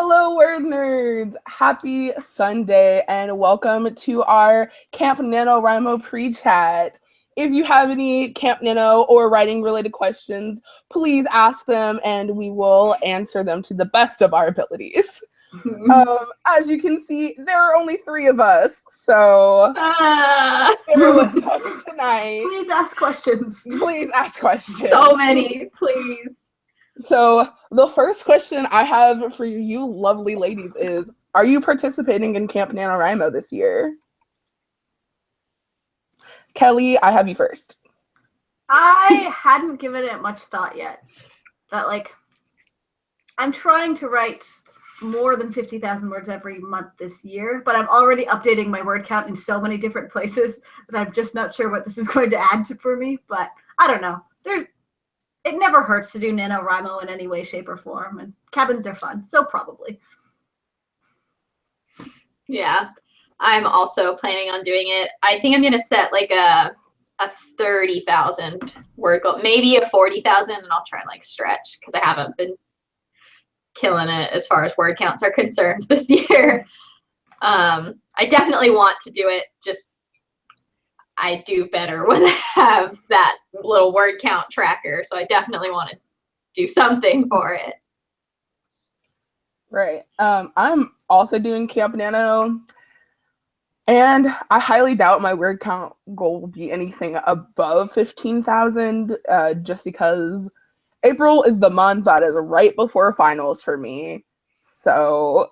Hello, WordNerds! Happy Sunday and welcome to our Camp NaNoWriMo pre-chat. If you have any Camp Nano or writing related questions, please ask them and we will answer them to the best of our abilities. As you can see, there are only 3 of us, so bear with us tonight. Please ask questions. Please ask questions. So many, please. So the first question I have for you lovely ladies is, are you participating in Camp NaNoWriMo this year? Kelly, I have you first. I hadn't given it much thought yet. But I'm trying to write more than 50,000 words every month this year, but I'm already updating my word count in so many different places that I'm just not sure what this is going to add to for me. But I don't know. It never hurts to do NaNoWriMo in any way, shape, or form, and cabins are fun, so probably. Yeah, I'm also planning on doing it. I think I'm going to set like a 30,000 word goal, maybe a 40,000, and I'll try and stretch because I haven't been killing it as far as word counts are concerned this year. I definitely want to do it, just I do better when I have that little word count tracker, so I definitely want to do something for it. Right. I'm also doing Camp Nano, and I highly doubt my word count goal will be anything above 15,000, just because April is the month that is right before finals for me. So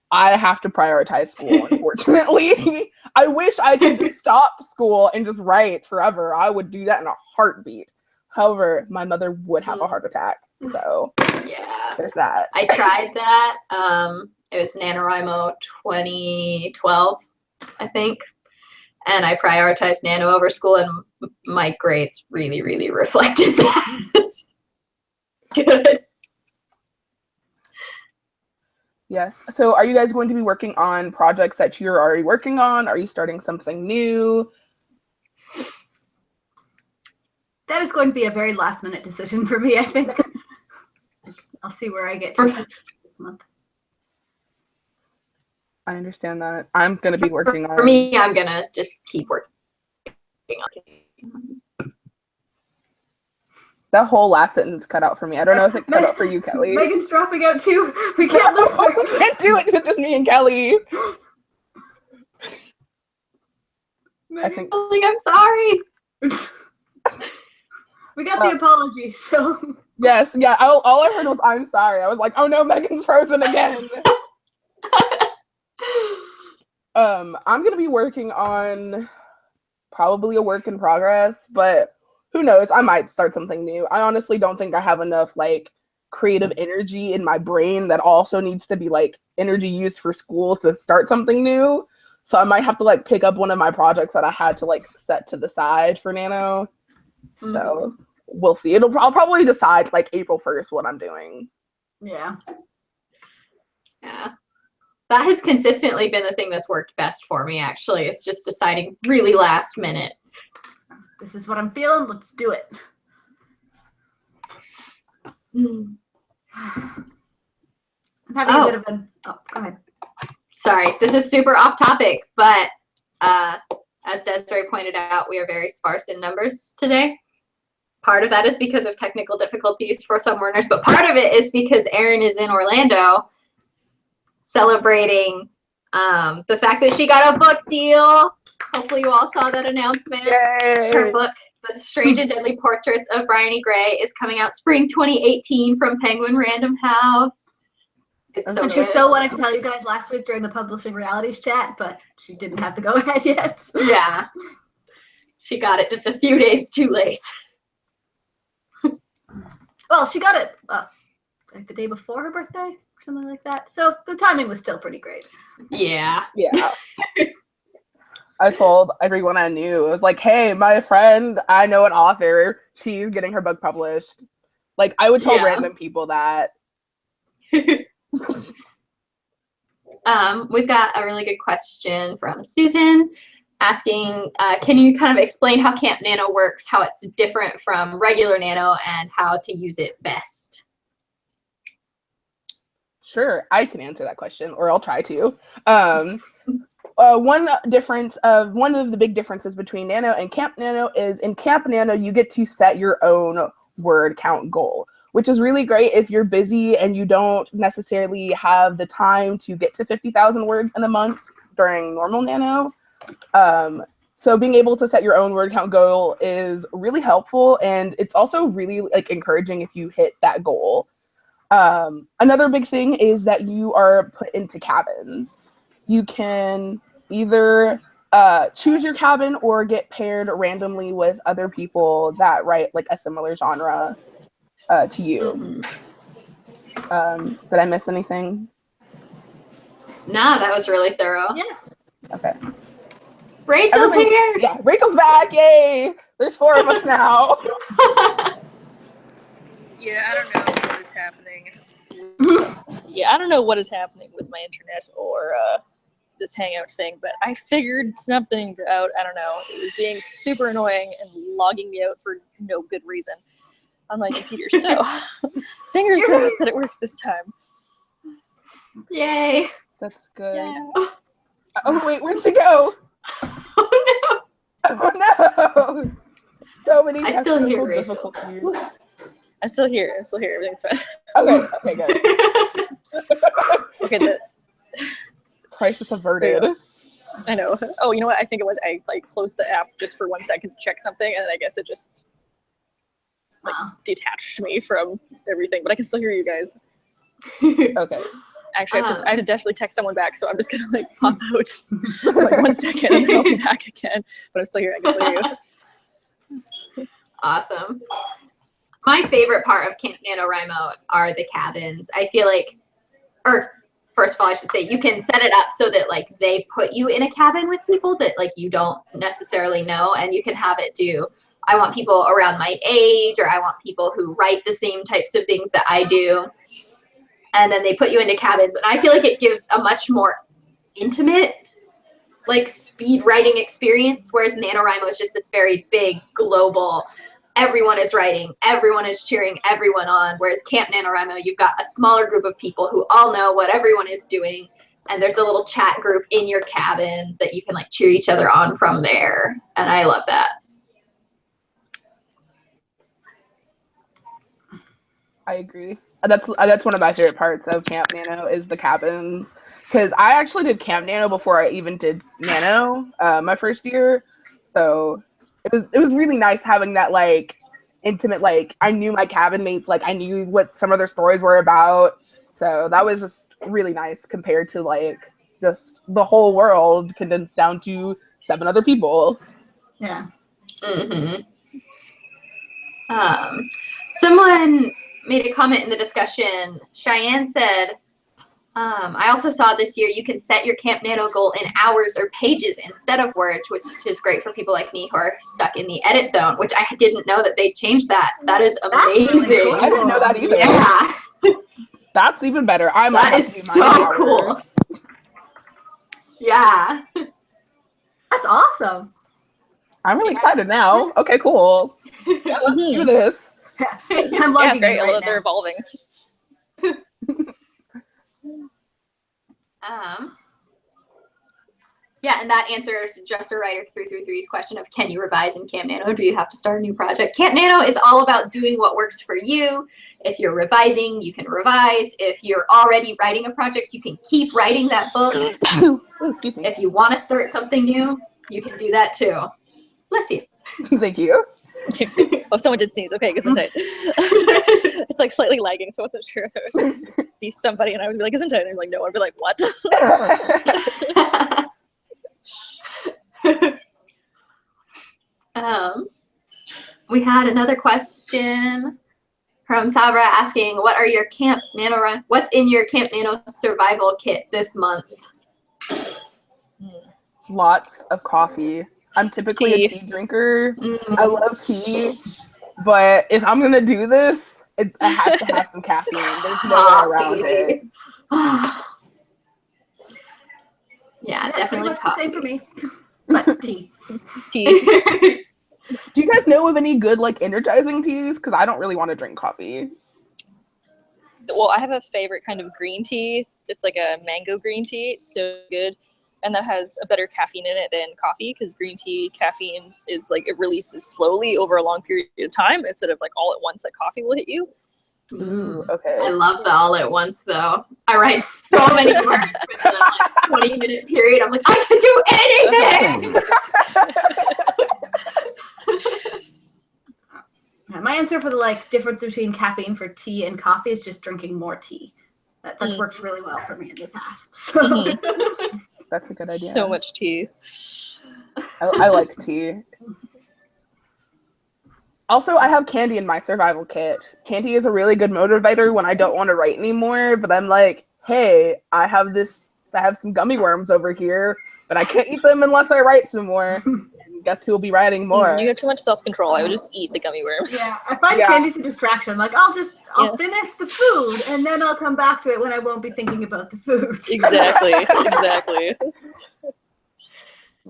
I have to prioritize school, unfortunately. I wish I could just stop school and just write forever. I would do that in a heartbeat. However, my mother would have a heart attack. So yeah, there's that. I tried that. It was NaNoWriMo 2012, I think. And I prioritized Nano over school, and my grades really, really reflected that. Good. Yes. So are you guys going to be working on projects that you're already working on? Are you starting something new? That is going to be a very last minute decision for me, I think. I'll see where I get to this month. I understand that. I'm going to be working on... For me, I'm going to just keep working on it. That whole last sentence cut out for me. I don't know if it cut out for you, Kelly. Megan's dropping out too. We can't lose her. We can't do it with just me and Kelly. I think I'm sorry. We got the apology, so. Yes, yeah. All I heard was "I'm sorry." I was like, "Oh no, Megan's frozen again." I'm gonna be working on probably a work in progress, but who knows? I might start something new. I honestly don't think I have enough creative energy in my brain that also needs to be energy used for school to start something new. So I might have to pick up one of my projects that I had to set to the side for Nano. Mm-hmm. So we'll see. I'll probably decide April 1st what I'm doing. Yeah. Yeah. That has consistently been the thing that's worked best for me, actually. It's just deciding really last minute. This is what I'm feeling. Let's do it. I'm having a bit of an... Oh, go ahead. Sorry, this is super off topic, but as Desiree pointed out, we are very sparse in numbers today. Part of that is because of technical difficulties for some learners, but part of it is because Erin is in Orlando celebrating the fact that she got a book deal. Hopefully you all saw that announcement. Yay. Her book, The Strange and Deadly Portraits of Bryony Gray, is coming out spring 2018 from Penguin Random House. And she so wanted to tell you guys last week during the Publishing Realities chat, but she didn't have to go ahead yet. Yeah. She got it just a few days too late. Well, she got it the day before her birthday or something like that. So the timing was still pretty great. Yeah. Yeah. I told everyone I knew. It was like, hey, my friend, I know an author. She's getting her book published. I would tell random people that. We've got a really good question from Susan asking, can you kind of explain how Camp Nano works, how it's different from regular Nano, and how to use it best? Sure, I can answer that question, or I'll try to. One of the big differences between Nano and Camp Nano is in Camp Nano, you get to set your own word count goal, which is really great if you're busy and you don't necessarily have the time to get to 50,000 words in a month during normal Nano. So being able to set your own word count goal is really helpful, and it's also really like encouraging if you hit that goal. Another big thing is that you are put into cabins. You can either choose your cabin or get paired randomly with other people that write like a similar genre to you. Did I miss anything? Nah, that was really thorough. Yeah. Okay. Rachel's here. Yeah, Rachel's back. Yay! There's 4 of us now. Yeah, I don't know what is happening. Yeah, I don't know what is happening with my internet or this Hangout thing, but I figured something out. I don't know. It was being super annoying and logging me out for no good reason on my computer. So, fingers crossed that it works this time. Yay. That's good. Yeah. Oh wait, where'd she go? Oh Oh no! So many I still technical hear Rachel. difficulties. I'm still here. Everything's fine. Okay, good. no. Okay, the Crisis averted. I know. Oh, you know what? I think it was I like closed the app just for 1 second to check something, and I guess it just like detached me from everything. But I can still hear you guys. Okay. Actually, I have to desperately text someone back, so I'm just gonna like pop out for like 1 second, and then I'll be back again. But I'm still here. I can still hear you. Awesome. My favorite part of Camp NaNoWriMo are the cabins. I feel like, or first of all, I should say, you can set it up so that like they put you in a cabin with people that like you don't necessarily know, and you can have it do, I want people around my age, or I want people who write the same types of things that I do. And then they put you into cabins, and I feel like it gives a much more intimate, like speed writing experience, whereas NaNoWriMo is just this very big global, everyone is writing, everyone is cheering everyone on, whereas Camp NaNoWriMo, you've got a smaller group of people who all know what everyone is doing, and there's a little chat group in your cabin that you can like cheer each other on from there, and I love that. I agree. That's one of my favorite parts of Camp Nano is the cabins, because I actually did Camp Nano before I even did Nano my first year, so it was really nice having that like intimate, like I knew my cabin mates, like I knew what some of their stories were about, so that was just really nice compared to like just the whole world condensed down to 7 other people. Yeah. Someone made a comment in the discussion. Cheyenne said, I also saw this year you can set your Camp Nano goal in hours or pages instead of words, which is great for people like me who are stuck in the edit zone, which I didn't know that they changed that. That is amazing. Really cool. I didn't know that either. Yeah. That's even better. I might That have is to do mine so in cool. hours. Yeah. That's awesome. I'm really excited now. Okay, cool. Yeah, let's do this. I'm Yeah, logging it's great. in Although right they're now. evolving. Yeah, and that answers Just a Writer 333's question of can you revise in Camp Nano? Do you have to start a new project? Camp Nano is all about doing what works for you. If you're revising, you can revise. If you're already writing a project, you can keep writing that book. Oh, excuse me. If you want to start something new, you can do that too. Bless you. Thank you. Oh, someone did sneeze. Okay, gesundheit. It's like slightly lagging, so I wasn't sure if it was just be somebody, and I would be like, gesundheit, and I'm like, no, I'd be like, what? We had another question from Sabra asking, what's in your Camp Nano survival kit this month? Lots of coffee. I'm typically a tea drinker. I love tea, but if I'm gonna do this, I have to have some caffeine. There's no way around it. Yeah, Pretty definitely much the same for coffee. me. But tea. Tea. Do you guys know of any good like energizing teas? Because I don't really want to drink coffee. Well, I have a favorite kind of green tea. It's like a mango green tea. It's so good. And that has a better caffeine in it than coffee, because green tea caffeine is like it releases slowly over a long period of time instead of like all at once like coffee will hit you. Ooh, okay. I love the all at once though. I write so many words within a like 20-minute period. I'm like, I can do anything. Yeah, my answer for the like difference between caffeine for tea and coffee is just drinking more tea. That's worked really well for me in the past. So. That's a good idea. So much tea. I like tea. Also, I have candy in my survival kit. Candy is a really good motivator when I don't want to write anymore, but I'm like, hey, I have some gummy worms over here, but I can't eat them unless I write some more. And guess who will be writing more? You have too much self-control. I would just eat the gummy worms. Yeah, I find candy's a distraction. Like, I'll finish the food, and then I'll come back to it when I won't be thinking about the food. Exactly.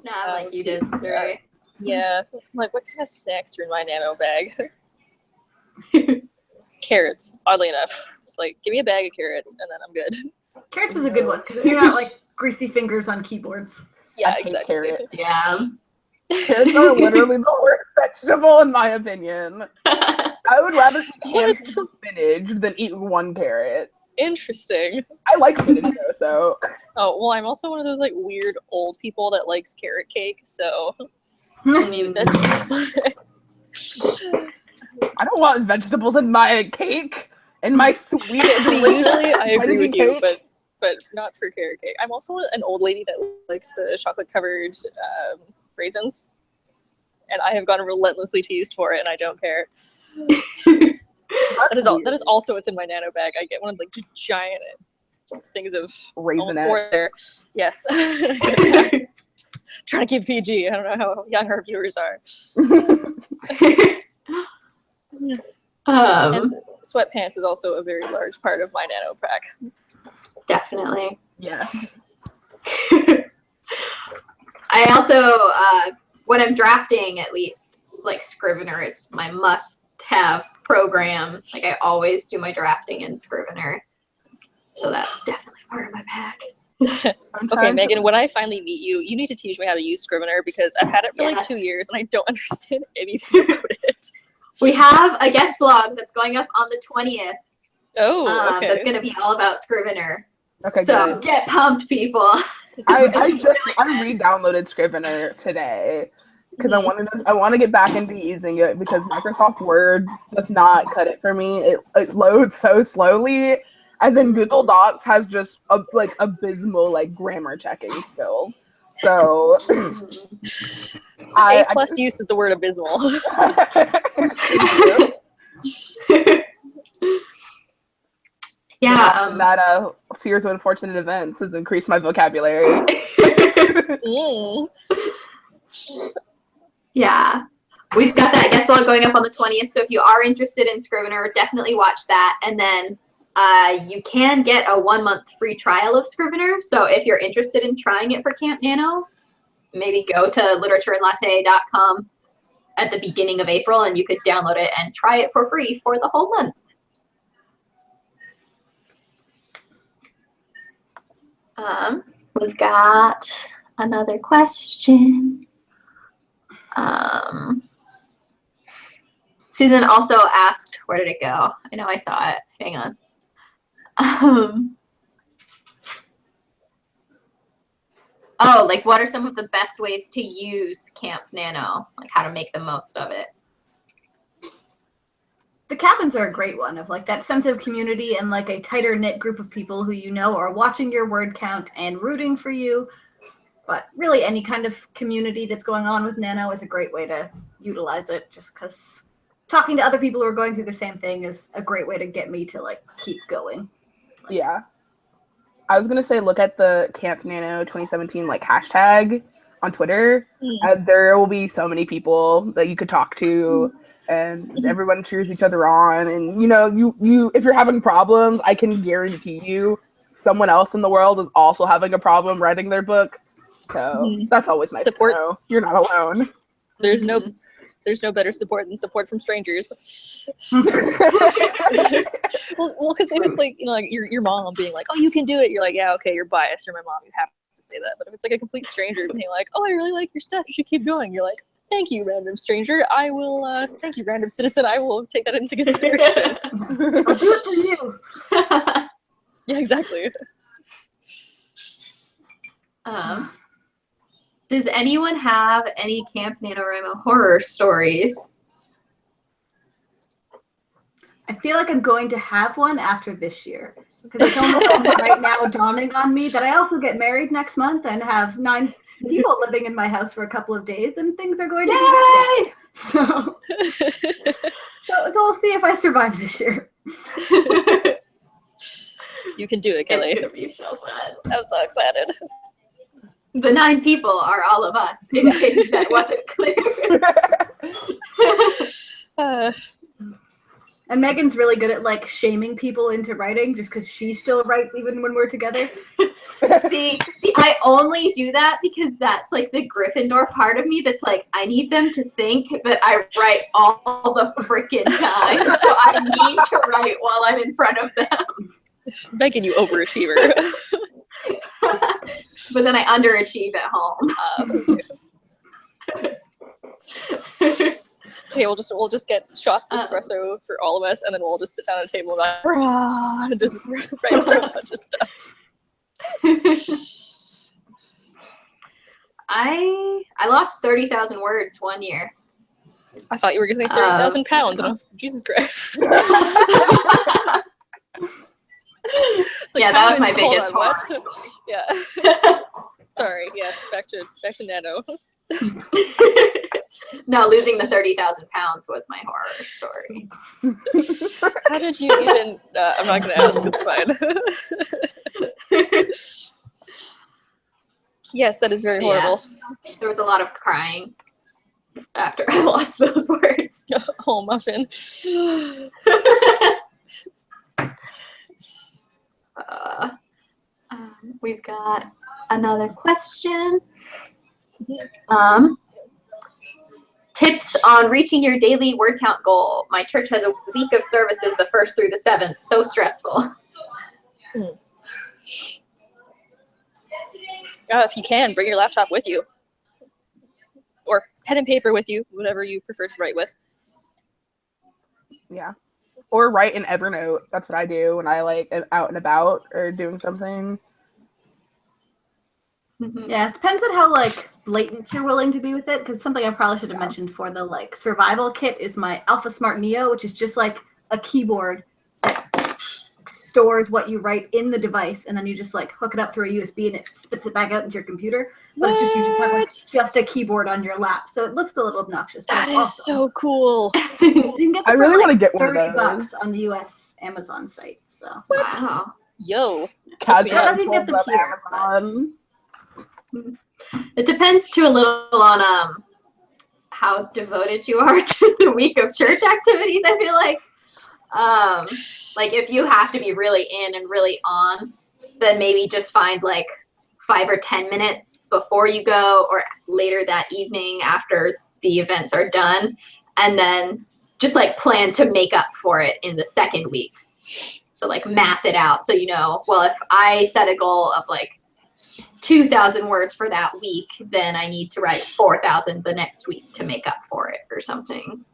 Not like you did, right? Yeah. I'm like, what kind of snacks are in my Nano bag? Carrots, oddly enough. It's like, give me a bag of carrots, and then I'm good. Carrots is a good one, because you're not, like, greasy fingers on keyboards. Yeah, I hate exactly. carrots. Yeah. Carrots are literally the worst vegetable in my opinion. I would rather eat handfuls of spinach than eat one carrot. Interesting. I like spinach though, so. Oh, well, I'm also one of those like weird old people that likes carrot cake, so I mean that's I don't want vegetables in my cake. In my sweet delicious usually I agree with you, cake. but not for carrot cake. I'm also an old lady that likes the chocolate covered raisins, and I have gone relentlessly teased for it, and I don't care. That is also what's in my Nano bag. I get one of like giant things of almost swore there. Yes. Trying to keep PG. I don't know how young our viewers are. And sweatpants is also a very large part of my Nano pack. Definitely. Yes. I also, when I'm drafting, at least, like Scrivener is my must-have program. Like I always do my drafting in Scrivener, so that's definitely part of my pack. Okay, Megan, when I finally meet you, you need to teach me how to use Scrivener because I've had it for like 2 years and I don't understand anything about it. We have a guest blog that's going up on the 20th. Oh, okay. That's going to be all about Scrivener. Okay, so good. Get pumped, people. I re-downloaded Scrivener today because I want to get back into using it because Microsoft Word does not cut it for me. It loads so slowly, and then Google Docs has just abysmal like grammar checking skills. So A+ use of the word abysmal. Yeah, that series of unfortunate events has increased my vocabulary. Yeah, we've got that guest blog going up on the 20th, so if you are interested in Scrivener, definitely watch that. And then you can get a 1-month free trial of Scrivener, so if you're interested in trying it for Camp Nano, maybe go to literatureandlatte.com at the beginning of April, and you could download it and try it for free for the whole month. We've got another question. Susan also asked, where did it go? I know I saw it. Hang on. Oh, like what are some of the best ways to use Camp Nano? Like how to make the most of it? The cabins are a great one of like that sense of community and like a tighter knit group of people who you know are watching your word count and rooting for you. But really any kind of community that's going on with Nano is a great way to utilize it just because talking to other people who are going through the same thing is a great way to get me to like keep going. Yeah. I was going to say look at the Camp Nano 2017 like hashtag on Twitter. There will be so many people that you could talk to. And everyone cheers each other on, and you if you're having problems, I can guarantee you someone else in the world is also having a problem writing their book. So that's always nice to know. You're not alone. There's There's no better support than support from strangers. Well, because if it's like, you know, like your mom being like, oh, you can do it, you're like, yeah, okay, you're biased, you're my mom, you have to say that. But if it's like a complete stranger being like, oh, I really like your stuff, you should keep going, you're like, thank you, random stranger. I will, thank you, random citizen. I will take that into consideration. I'll do it for you. Yeah, exactly. Does anyone have any Camp NaNoWriMo horror stories? I feel like I'm going to have one after this year. Because it's only right now dawning on me that I also get married next month and have 9 people living in my house for a couple of days, and things are going to be good. So we'll see if I survive this year. You can do it, Kelly. It's gonna be so fun. I'm so excited. The 9 people are all of us, in case that wasn't clear. And Megan's really good at like shaming people into writing just because she still writes even when we're together. See, I only do that because that's like the Gryffindor part of me that's like, I need them to think that I write all the freaking time. So I need to write while I'm in front of them. Megan, you overachiever. But then I underachieve at home. So yeah, we'll just get shots of espresso for all of us, and then we'll just sit down at a table and just write a whole bunch of stuff. I lost 30,000 words one year. I thought you were going to say 30,000 pounds, and I was like, Jesus Christ. Like, yeah, that was my biggest horror. Yeah. Sorry. Yes. Back to Nano. No, losing the 30,000 pounds was my horror story. How did you even? I'm not going to ask. It's fine. Yes, that is very horrible. Yeah. There was a lot of crying after I lost those words. Oh, muffin. We've got another question. Tips on reaching your daily word count goal. My church has a week of services the 1st through the 7th. So stressful. If you can, bring your laptop with you. Or pen and paper with you, whatever you prefer to write with. Yeah. Or write in Evernote. That's what I do when I like am out and about or doing something. Yeah, it depends on how like blatant you're willing to be with it. Because something I probably should have mentioned for the like survival kit is my Alpha Smart Neo, which is just like a keyboard that stores what you write in the device, and then you just like hook it up through a USB and it spits it back out into your computer. But it's just you just have like just a keyboard on your lap, so it looks a little obnoxious. But That it's is awesome. so cool. You can get I them really for, want to like, get one of those. $30 on the US Amazon site. So Wow. Yo. Casual I think get them up here, Amazon. It depends too a little on how devoted you are to the week of church activities. I feel like if you have to be really in and really on, then maybe just find like 5 or 10 minutes before you go or later that evening after the events are done, and then just like plan to make up for it in the second week. So like math it out. So you know, well, if I set a goal of like 2,000 words for that week, then I need to write 4,000 the next week to make up for it or something.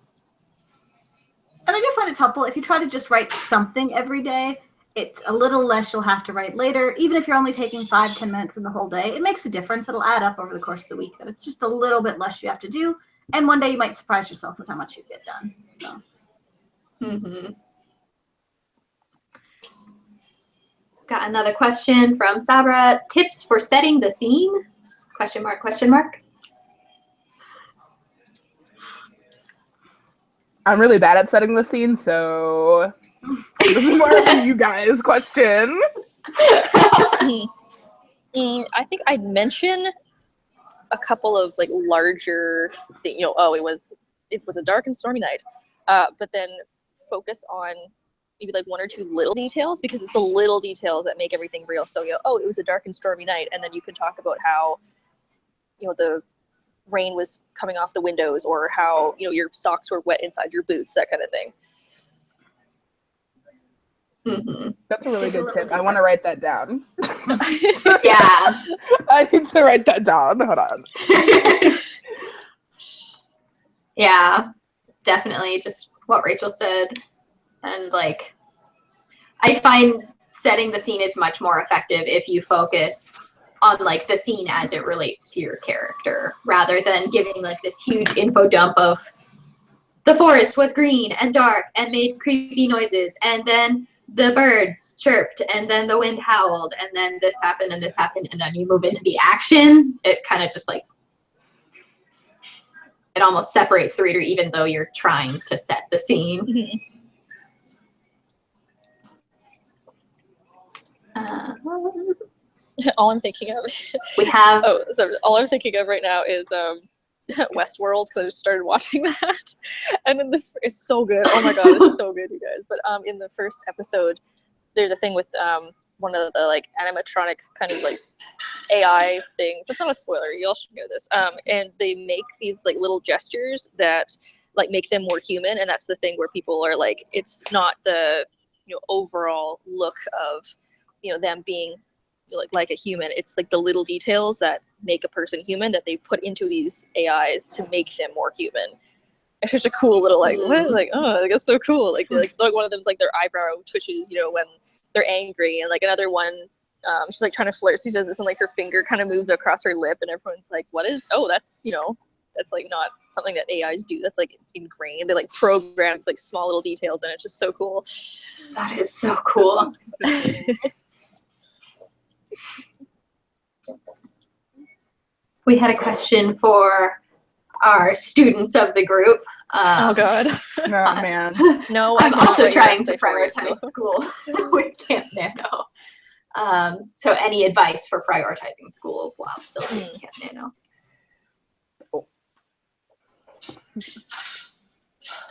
And I do find it's helpful if you try to just write something every day. It's a little less you'll have to write later. Even if you're only taking 5-10 minutes in the whole day, it makes a difference. It'll add up over the course of the week. That it's just a little bit less you have to do. And one day you might surprise yourself with how much you get done. So. Got another question from Sabra. Tips for setting the scene? Question mark, question mark. I'm really bad at setting the scene, so this is more of a you guys question. I think I'd mention a couple of like larger things. You know, oh, it was a dark and stormy night, but then focus on maybe like 1 or 2 little details, because it's the little details that make everything real. So, you know, oh, it was a dark and stormy night, and then you can talk about how, you know, rain was coming off the windows, or how, you know, your socks were wet inside your boots, that kind of thing. Mm-hmm. That's a really Dig a good little tip. I deeper. want to write that down. Yeah. I need to write that down. Hold on. Yeah, definitely just what Rachel said. And like, I find setting the scene is much more effective if you focus on like the scene as it relates to your character, rather than giving like this huge info dump of the forest was green and dark and made creepy noises, and then the birds chirped, and then the wind howled, and then this happened, and then you move into the action. It kind of just like, it almost separates the reader, even though you're trying to set the scene. Mm-hmm. All I'm thinking of We have all I'm thinking of right now is Westworld, because I just started watching that, and then it's so good. Oh my god, it's so good, you guys. But in the first episode, there's a thing with one of the like animatronic kind of like AI things. It's not a spoiler, you all should know this. And they make these like little gestures that like make them more human, and that's the thing where people are like, it's not the, you know, overall look of, you know, them being like a human. It's like the little details that make a person human that they put into these AIs to make them more human. It's such a cool little like, what? Like, oh, like, that's so cool. Like one of them's like their eyebrow twitches, you know, when they're angry, and like another one, she's like trying to flirt. She does this, and like her finger kind of moves across her lip, and everyone's like, what is? Oh, that's, you know, that's like not something that AIs do. That's like ingrained. They like program like small little details, and it's just so cool. That is so cool. We had a question for our students of the group. Oh god. Oh man. No, I'm also trying to for you. prioritize school with Camp Nano. So any advice for prioritizing school while still doing Camp Nano?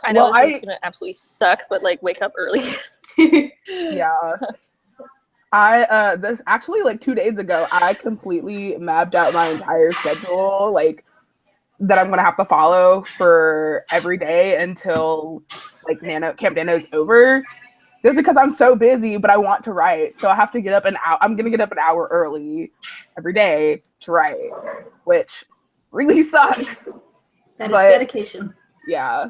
I know Well, this is gonna absolutely suck, but like wake up early. Yeah. This actually, like 2 days ago, I completely mapped out my entire schedule, like that I'm gonna have to follow for every day until like Camp Nano's over. Just because I'm so busy, but I want to write, so I have to get up I'm gonna get up an hour early every day to write, which really sucks. That is dedication. Yeah.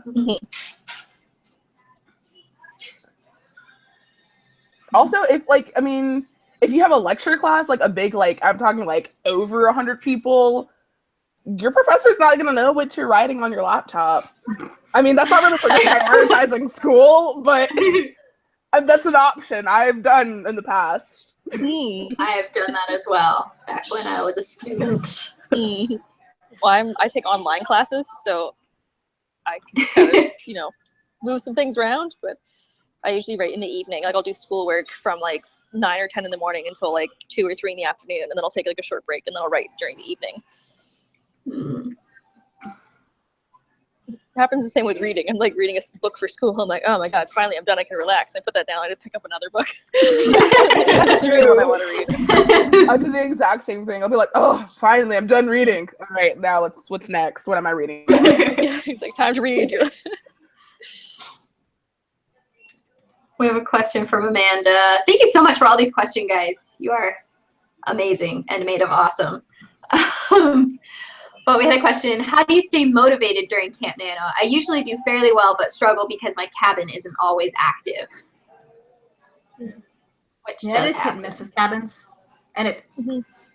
Also, if you have a lecture class, like a big, like I'm talking like over 100 people, your professor's not gonna know what you're writing on your laptop. I mean, that's not really for prioritizing school, but that's an option I've done in the past. I have done that as well, back when I was a student. Well, I take online classes, so I can kind of, you know, move some things around, but I usually write in the evening. Like I'll do schoolwork from like 9 or 10 in the morning until like 2 or 3 in the afternoon, and then I'll take like a short break, and then I'll write during the evening. It happens the same with reading. I'm like reading a book for school. I'm like, oh my god, finally I'm done. I can relax. I put that down. I just pick up another book. That's really what I want to read. I'll do the exact same thing. I'll be like, oh, finally I'm done reading. All right, now what's next? What am I reading? It's like time to read. We have a question from Amanda. Thank you so much for all these questions, guys. You are amazing and made of awesome. But we had a question. How do you stay motivated during Camp Nano? I usually do fairly well, but struggle because my cabin isn't always active. Which Yeah, it is hit and miss with cabins. And it,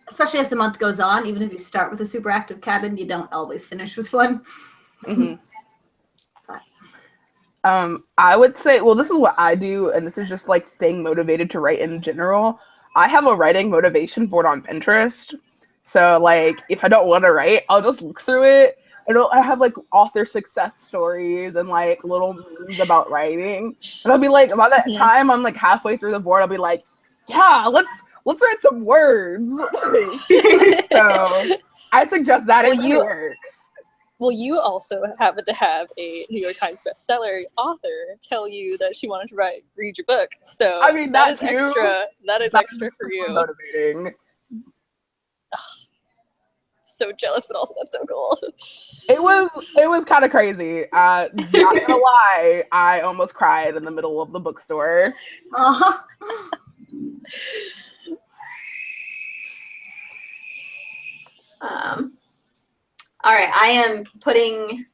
especially as the month goes on, even if you start with a super active cabin, you don't always finish with one. I would say, well, this is what I do, and this is just like staying motivated to write in general. I have a writing motivation board on Pinterest. So like if I don't want to write, I'll just look through it. I have like author success stories and like little memes about writing. And I'll be like, by that time I'm like halfway through the board, I'll be like, yeah, let's write some words. So I suggest that it works. Well, you also happen to have a New York Times bestseller author tell you that she wanted to read your book. So I mean, that is extra. That is extra for you. Motivating. so jealous, but also that's so cool. It was kind of crazy. Not gonna lie, I almost cried in the middle of the bookstore. Uh-huh. All right, I am putting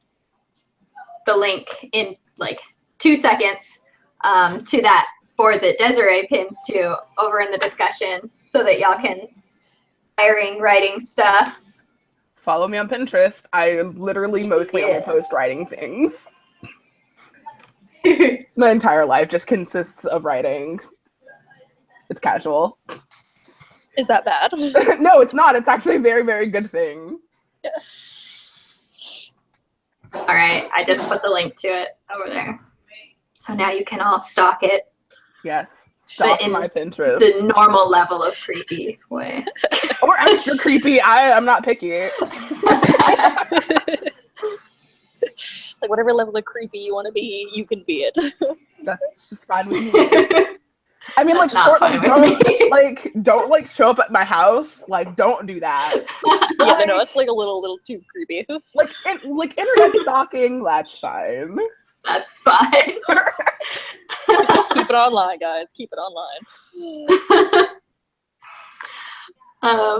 the link in like 2 seconds to that for the Desiree pins to over in the discussion so that y'all can writing stuff. Follow me on Pinterest. I literally mostly only post writing things. My entire life just consists of writing. It's casual. Is that bad? No, it's not. It's actually a very, very good thing. Yeah. All right, I just put the link to it over there. So now you can all stalk it. Yes, stalk my Pinterest. The normal level of creepy way. Or extra creepy. I'm not picky. Like whatever level of creepy you want to be, you can be it. That's just fine with me. I mean, like, don't like show up at my house. Like, don't do that. Yeah, no, it's like a little too creepy. Like internet stalking. That's fine. That's fine. Keep it online, guys. Keep it online.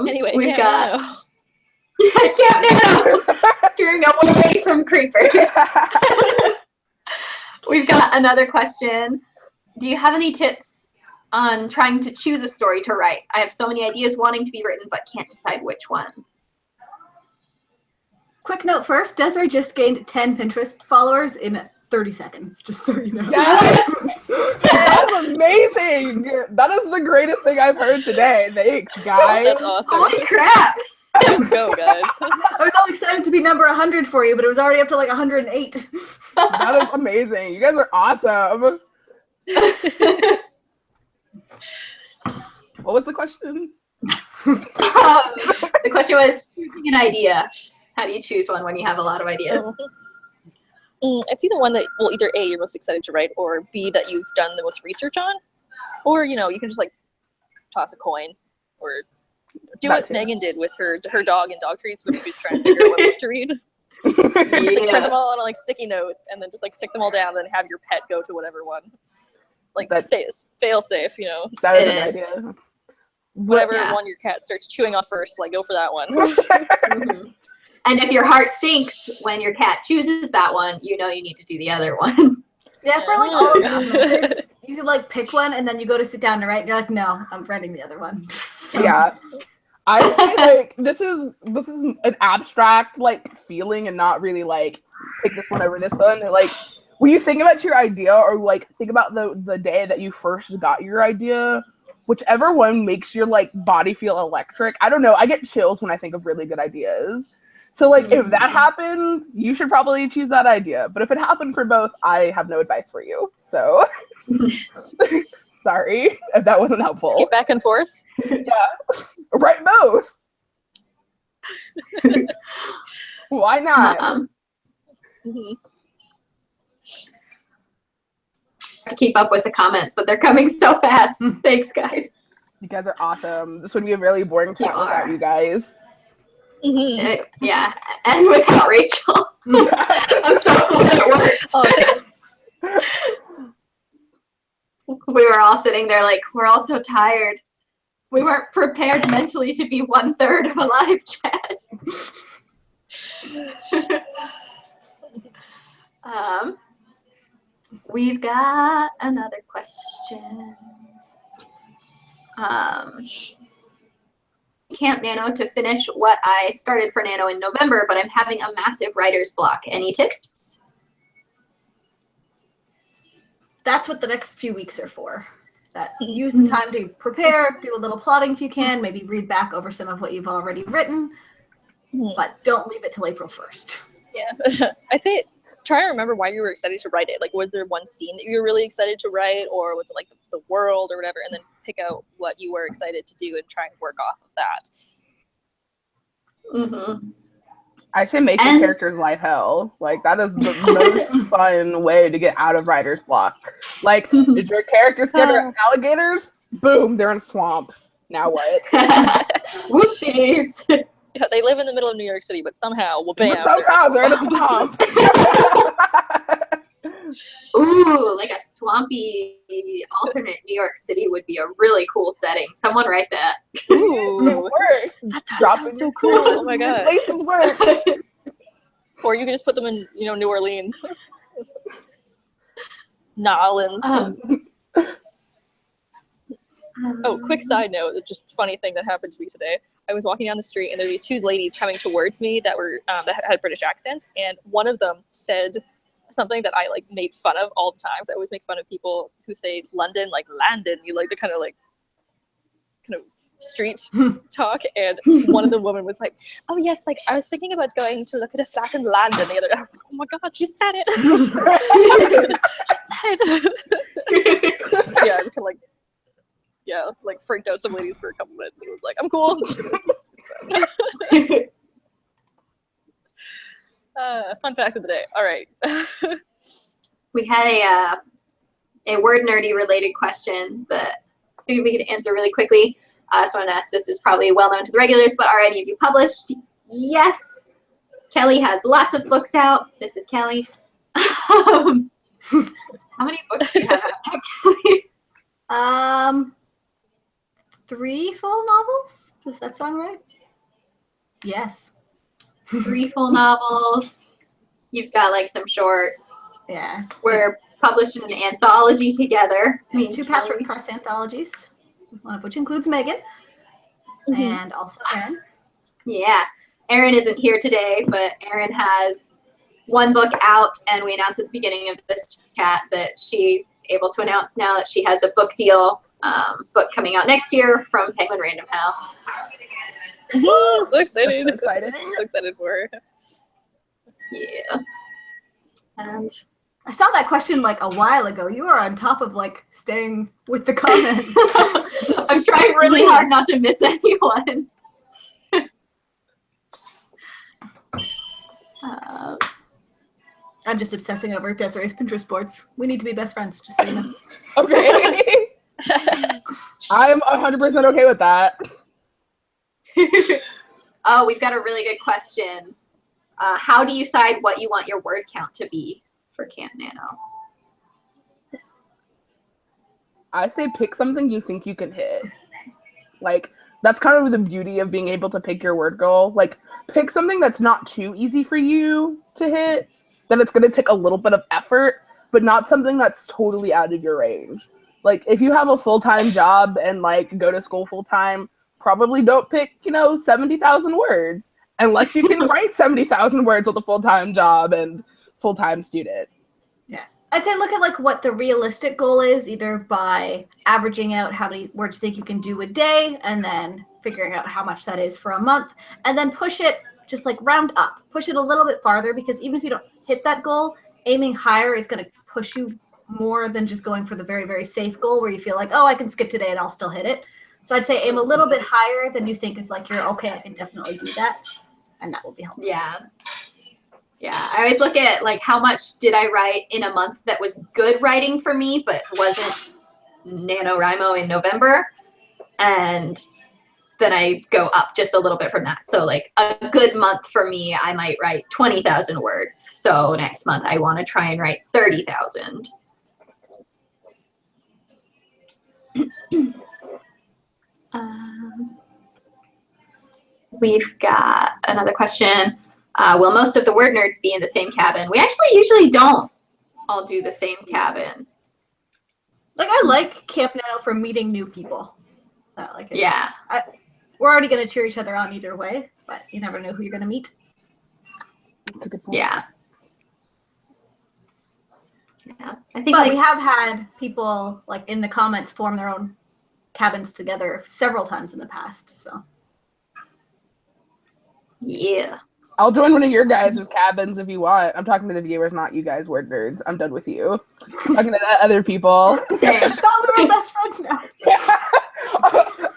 Anyway, we've got Camp Nano steering away from creepers. We've got another question. Do you have any tips on trying to choose a story to write? I have so many ideas wanting to be written, but can't decide which one. Quick note first, Desiree just gained 10 Pinterest followers in 30 seconds, just so you know. Yes! That's amazing! That is the greatest thing I've heard today. Thanks, guys. That's awesome. Holy crap! Let's go, guys. I was all excited to be number 100 for you, but it was already up to like 108. That is amazing. You guys are awesome. What was the question? The question was choosing an idea. How do you choose one when you have a lot of ideas? It's either one that, well, either A, you're most excited to write, or B, that you've done the most research on. Or, you know, you can just like toss a coin or do what Megan did with her dog and dog treats when she was trying to figure out what book to read. Like, print them all on like sticky notes and then just like stick them all down and then have your pet go to whatever one. Like fail safe, you know. That is an idea. Whatever one your cat starts chewing off first, like go for that one. Mm-hmm. And if your heart sinks when your cat chooses that one, you know you need to do the other one. Yeah, for like all of these methods, you can like pick one and then you go to sit down to write and you're like, no, I'm writing the other one. So. Yeah. I say like this is an abstract like feeling and not really like pick this one over this one. Like when you think about your idea or like think about the day that you first got your idea, whichever one makes your like body feel electric. I don't know. I get chills when I think of really good ideas. So like if that happens, you should probably choose that idea. But if it happened for both, I have no advice for you. So sorry if that wasn't helpful. Skip back and forth. Yeah. Write both. Why not? To keep up with the comments, but they're coming so fast. Thanks, guys. You guys are awesome. This would be a really boring chat without you guys. Yeah, and without Rachel. I'm so glad it worked. We were all sitting there like, we're all so tired. We weren't prepared mentally to be 1/3 of a live chat. We've got another question. Camp Nano to finish what I started for Nano in November, but I'm having a massive writer's block. Any tips? That's what the next few weeks are for. That use the time to prepare, do a little plotting if you can, maybe read back over some of what you've already written, but don't leave it till April 1st. Yeah, I'd say try to remember why you were excited to write it. Like, was there one scene that you were really excited to write, or was it like the world or whatever, and then pick out what you were excited to do and try and work off of that. I say make your character's life hell. Like, that is the most fun way to get out of writer's block. Like, if your character's scared of alligators, boom, they're in a swamp. Now what? Whoopsies. Yeah, they live in the middle of New York City, but somehow, well, bam. But somehow they're in a swamp. Ooh, like a swampy alternate New York City would be a really cool setting. Someone write that. It Ooh, works. that does Drop sound in so your cool. clothes Oh my and your god. Places work. Or you can just put them in, New Orleans. Nolans. Oh, quick side note, just funny thing that happened to me today. I was walking down the street and there were these two ladies coming towards me that were that had British accents, and one of them said something that I like made fun of all the time. So I always make fun of people who say London like Landon. You like the kind of street talk, and one of the women was like, "Oh yes, like I was thinking about going to look at a flat in Landon the other day." I was like, "Oh my god, she said it!" She said it. Yeah, I was kind of like freaked out some ladies for a couple minutes. It was like, "I'm cool." Fun fact of the day. All right. We had a word nerdy related question that we could answer really quickly. So I want to ask, this is probably well known to the regulars, but are any of you published? Yes. Kelly has lots of books out. This is Kelly. How many books do you have out now, Kelly? 3 full novels? Does that sound right? Yes. 3 full novels. You've got like some shorts. Yeah. We're published in an anthology together. 2 Patrick Press anthologies, one of which includes Megan and also Erin. Yeah. Erin isn't here today, but Erin has 1 book out, and we announced at the beginning of this chat that she's able to announce now that she has a book deal, book coming out next year from Penguin Random House. So excited. So excited. So excited for her. Yeah. And I saw that question like a while ago. You are on top of like staying with the comments. I'm trying really hard not to miss anyone. I'm just obsessing over Desiree's Pinterest boards. We need to be best friends, just so you know. Okay. I'm 100% okay with that. Oh, we've got a really good question. How do you decide what you want your word count to be for Camp Nano? I say pick something you think you can hit. Like, that's kind of the beauty of being able to pick your word goal. Like, pick something that's not too easy for you to hit, that it's going to take a little bit of effort, but not something that's totally out of your range. Like, if you have a full-time job and, like, go to school full-time, probably don't pick, 70,000 words, unless you can write 70,000 words with a full-time job and full-time student. Yeah. I'd say look at like what the realistic goal is, either by averaging out how many words you think you can do a day and then figuring out how much that is for a month, and then push it, just like round up, push it a little bit farther, because even if you don't hit that goal, aiming higher is going to push you more than just going for the very, very safe goal where you feel like, oh, I can skip today and I'll still hit it. So I'd say aim a little bit higher than you think is like, you're okay, I can definitely do that. And that will be helpful. Yeah. Yeah, I always look at like how much did I write in a month that was good writing for me, but wasn't NaNoWriMo in November, and then I go up just a little bit from that. So like a good month for me, I might write 20,000 words. So next month I want to try and write 30,000. We've got another question. Will most of the word nerds be in the same cabin? We actually usually don't all do the same cabin. Like, I like Camp Nano for meeting new people. Yeah. We're already going to cheer each other on either way, but you never know who you're going to meet. That's a good point. Yeah. Yeah. I think But we have had people like in the comments form their own cabins together several times in the past, so. Yeah. I'll join one of your guys' cabins if you want. I'm talking to the viewers, not you guys, word nerds. I'm done with you. I'm talking to other people. We're all best friends now.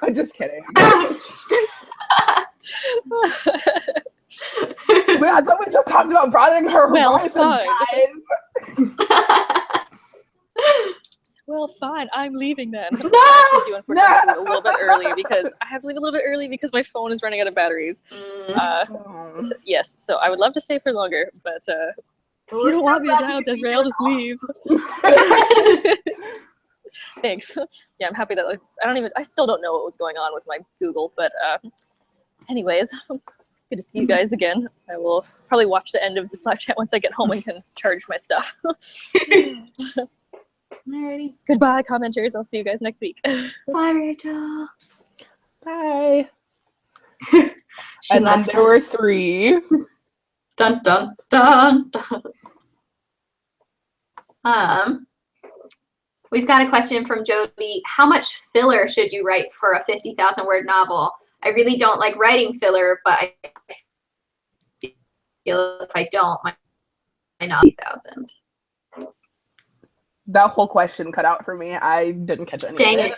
I'm just kidding. I thought we just talked about broadening her horizons, guys. Well, well, fine. I'm leaving then. No! I actually do unfortunately leave a little bit early because I have to leave a little bit early because my phone is running out of batteries. Oh. Yes, so I would love to stay for longer, but if you don't want me now, Desiree, I'll just leave. Thanks. Yeah, I'm happy that like I still don't know what was going on with my Google, but anyways, good to see you guys again. I will probably watch the end of this live chat once I get home and can charge my stuff. Alrighty. Goodbye, commenters. I'll see you guys next week. Bye, Rachel. Bye. She And then left there were us. 3. Dun dun dun dun. We've got a question from Jody. How much filler should you write for a 50,000 word novel? I really don't like writing filler, but I feel if I don't, my novel 50,000. That whole question cut out for me. I didn't catch any Dang of it.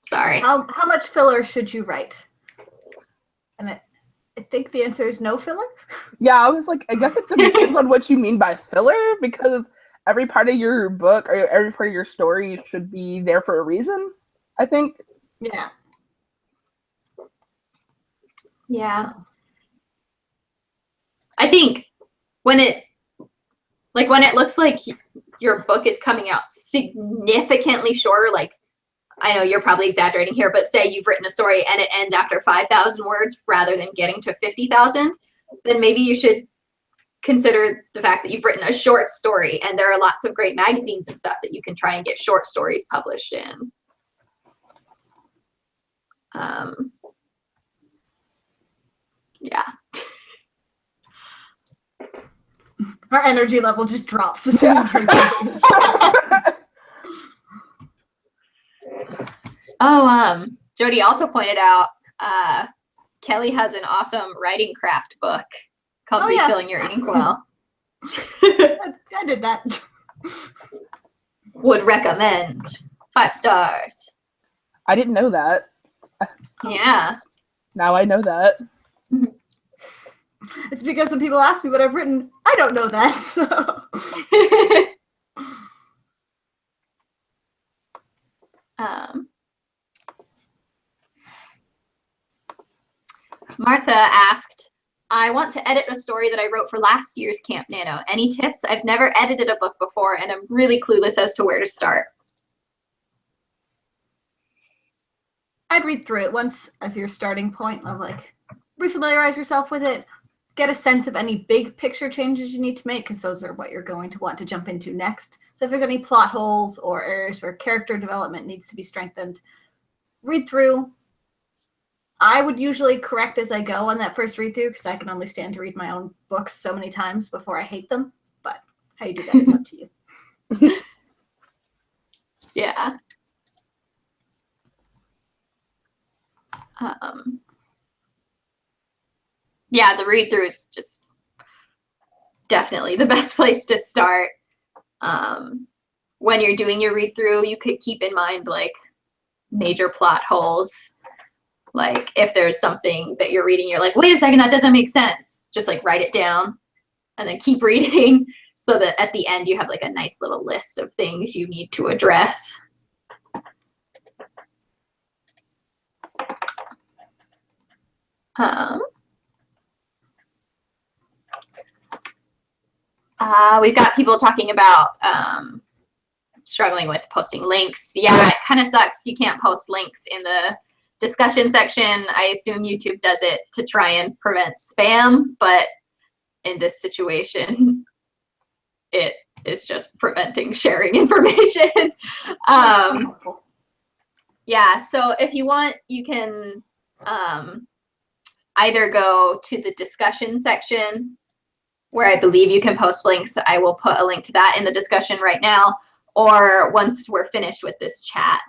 Sorry. How much filler should you write? And I think the answer is no filler. Yeah, I was like, I guess it depends on what you mean by filler, because every part of your book or every part of your story should be there for a reason, I think. Yeah. Yeah. I think when it looks like your book is coming out significantly shorter, like I know you're probably exaggerating here, but say you've written a story and it ends after 5,000 words rather than getting to 50,000, then maybe you should consider the fact that you've written a short story, and there are lots of great magazines and stuff that you can try and get short stories published in. Yeah. Our energy level just drops as soon as Rachel. Jody also pointed out Kelly has an awesome writing craft book called Refilling Your Inkwell. I did that. Would recommend. 5 stars. I didn't know that. Yeah. Now I know that. It's because when people ask me what I've written, I don't know that. So. Martha asked, I want to edit a story that I wrote for last year's Camp Nano. Any tips? I've never edited a book before, and I'm really clueless as to where to start. I'd read through it once as your starting point of like, refamiliarize yourself with it, get a sense of any big picture changes you need to make, because those are what you're going to want to jump into next. So if there's any plot holes or areas where character development needs to be strengthened, read through. I would usually correct as I go on that first read through, because I can only stand to read my own books so many times before I hate them. But how you do that is up to you. Yeah. Yeah, the read through is just definitely the best place to start. When you're doing your read through, you could keep in mind like major plot holes. Like if there's something that you're reading, you're like, wait a second, that doesn't make sense. Just like write it down and then keep reading so that at the end you have like a nice little list of things you need to address. We've got people talking about struggling with posting links. Yeah, it kind of sucks. You can't post links in the discussion section. I assume YouTube does it to try and prevent spam, but in this situation, it is just preventing sharing information. Yeah, so if you want, you can either go to the discussion section where I believe you can post links. I will put a link to that in the discussion right now. Or once we're finished with this chat,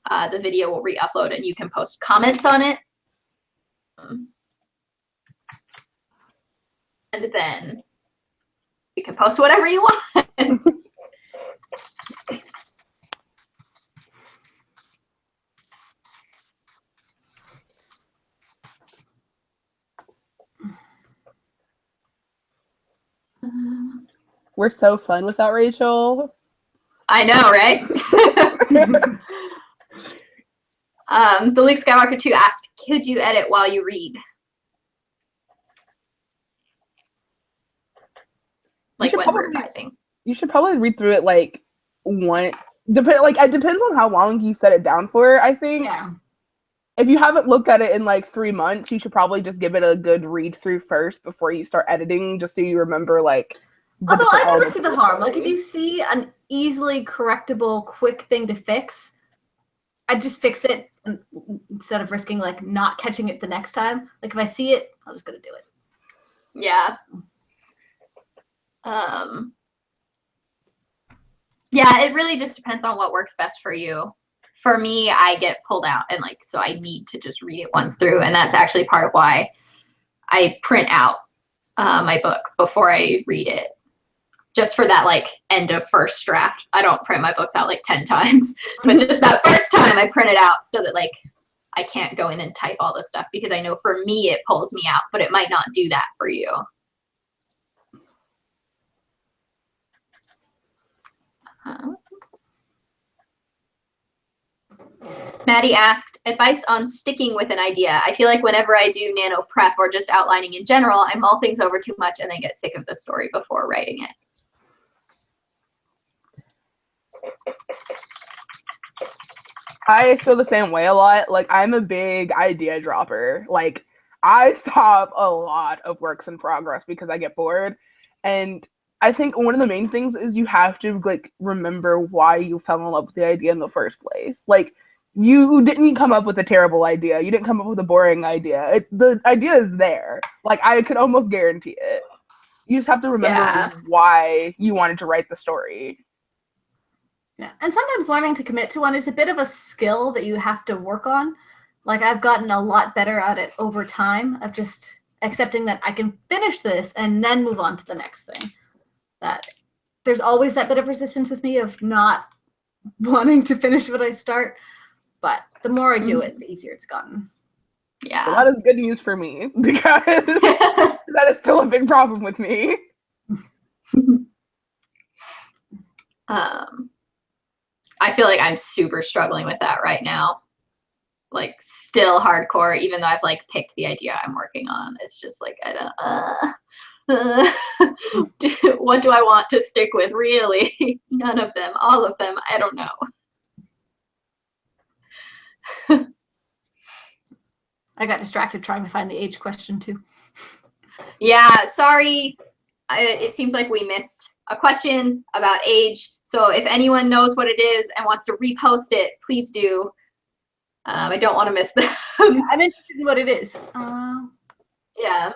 the video will re-upload and you can post comments on it. And then you can post whatever you want. We're so fun without Rachel. I know, right? The Luke Skywalker 2 asked, could you edit while you read? Like when we're revising. You should probably read through it like once. It depends on how long you set it down for, I think. Yeah. If you haven't looked at it in like 3 months, you should probably just give it a good read through first before you start editing, just so you remember like. Although I never see the harm. Like if you see an easily correctable, quick thing to fix, I'd just fix it instead of risking like not catching it the next time. Like if I see it, I'm just gonna do it. Yeah. Yeah, it really just depends on what works best for you. For me, I get pulled out and like, so I need to just read it once through. And that's actually part of why I print out my book before I read it. Just for that like end of first draft. I don't print my books out like 10 times, but just that first time I print it out so that like I can't go in and type all this stuff, because I know for me it pulls me out, but it might not do that for you. Maddie asked, advice on sticking with an idea. I feel like whenever I do nano prep or just outlining in general, I mull things over too much and then get sick of the story before writing it. I feel the same way a lot. Like I'm a big idea dropper. Like I stop a lot of works in progress because I get bored. And I think one of the main things is you have to like remember why you fell in love with the idea in the first place. Like you didn't come up with a terrible idea. You didn't come up with a boring idea. The idea is there. Like I could almost guarantee it. You just have to remember why you wanted to write the story. Yeah, and sometimes learning to commit to one is a bit of a skill that you have to work on. Like I've gotten a lot better at it over time of just accepting that I can finish this and then move on to the next thing. That there's always that bit of resistance with me of not wanting to finish what I start, but the more I do it, the easier it's gotten. Yeah. Well, that is good news for me because that is still a big problem with me. I feel like I'm super struggling with that right now. Like still hardcore, even though I've like picked the idea I'm working on. It's just like, I don't, what do I want to stick with really? None of them, all of them, I don't know. I got distracted trying to find the age question too. Yeah, sorry. It seems like we missed a question about age. So if anyone knows what it is and wants to repost it, please do. I don't want to miss them. I'm interested in what it is. Yeah.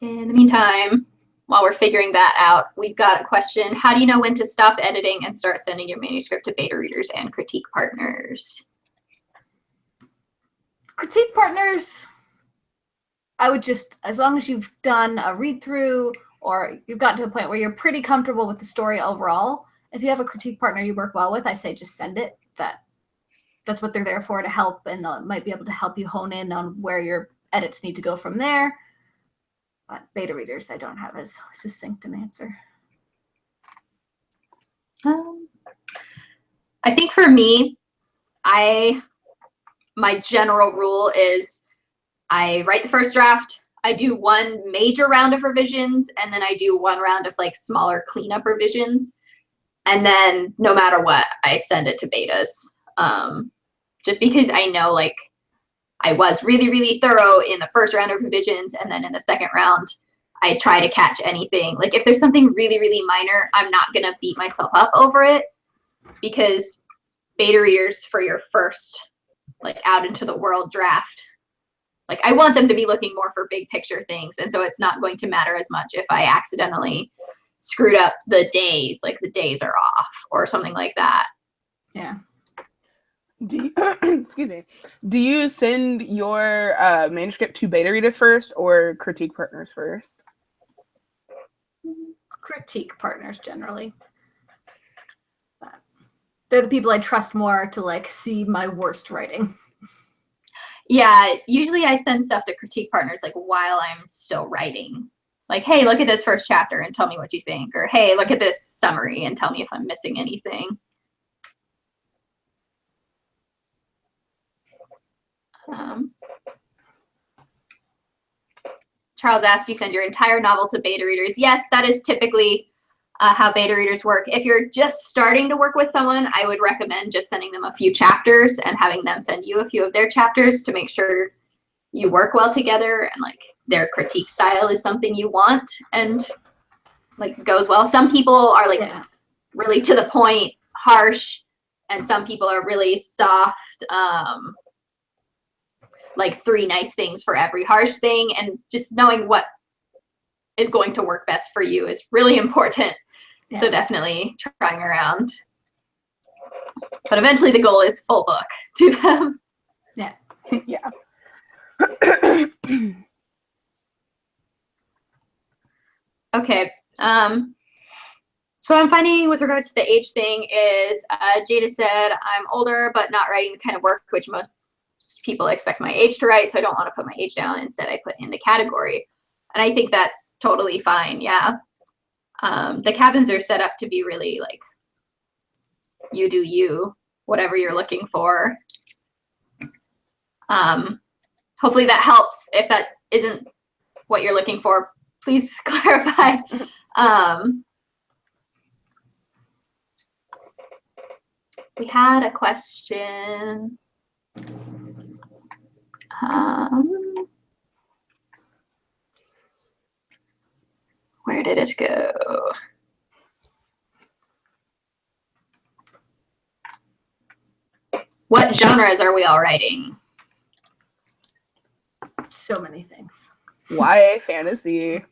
In the meantime, while we're figuring that out, we've got a question. How do you know when to stop editing and start sending your manuscript to beta readers and critique partners? Critique partners, I would just, as long as you've done a read through or you've gotten to a point where you're pretty comfortable with the story overall, if you have a critique partner you work well with, I say just send it. That's what they're there for, to help, and might be able to help you hone in on where your edits need to go from there. But beta readers, I don't have as succinct an answer. I think for me, my general rule is I write the first draft, I do one major round of revisions, and then I do one round of like smaller cleanup revisions. And then no matter what, I send it to betas. Just because I know like I was really, really thorough in the first round of revisions, and then in the second round, I try to catch anything. Like if there's something really, really minor, I'm not gonna beat myself up over it, because beta readers for your first like out into the world draft, like I want them to be looking more for big picture things. And so it's not going to matter as much if I accidentally screwed up the days, like the days are off or something like that. Yeah. Excuse me. Do you send your manuscript to beta readers first or critique partners first? Critique partners generally. But they're the people I trust more to like see my worst writing. Yeah, usually I send stuff to critique partners like while I'm still writing. like, hey, look at this first chapter and tell me what you think, or hey, look at this summary and tell me if I'm missing anything. Charles asked, you send your entire novel to beta readers. Yes, that is typically how beta readers work. If you're just starting to work with someone, I would recommend just sending them a few chapters and having them send you a few of their chapters to make sure you work well together and like their critique style is something you want and like goes well. Some people are like really to the point, harsh, and some people are really soft, like 3 nice things for every harsh thing, and just knowing what is going to work best for you is really important. Yeah. So definitely trying around. But eventually the goal is full book to them. Yeah. Yeah. Okay. So what I'm finding with regards to the age thing is Jada said, I'm older but not writing the kind of work which most people expect my age to write, so I don't want to put my age down. Instead, I put in the category. And I think that's totally fine, yeah. The cabins are set up to be really like, you do you, whatever you're looking for. Hopefully that helps. If that isn't what you're looking for, please clarify. We had a question. Where did it go? What genres are we all writing? So many things. YA fantasy.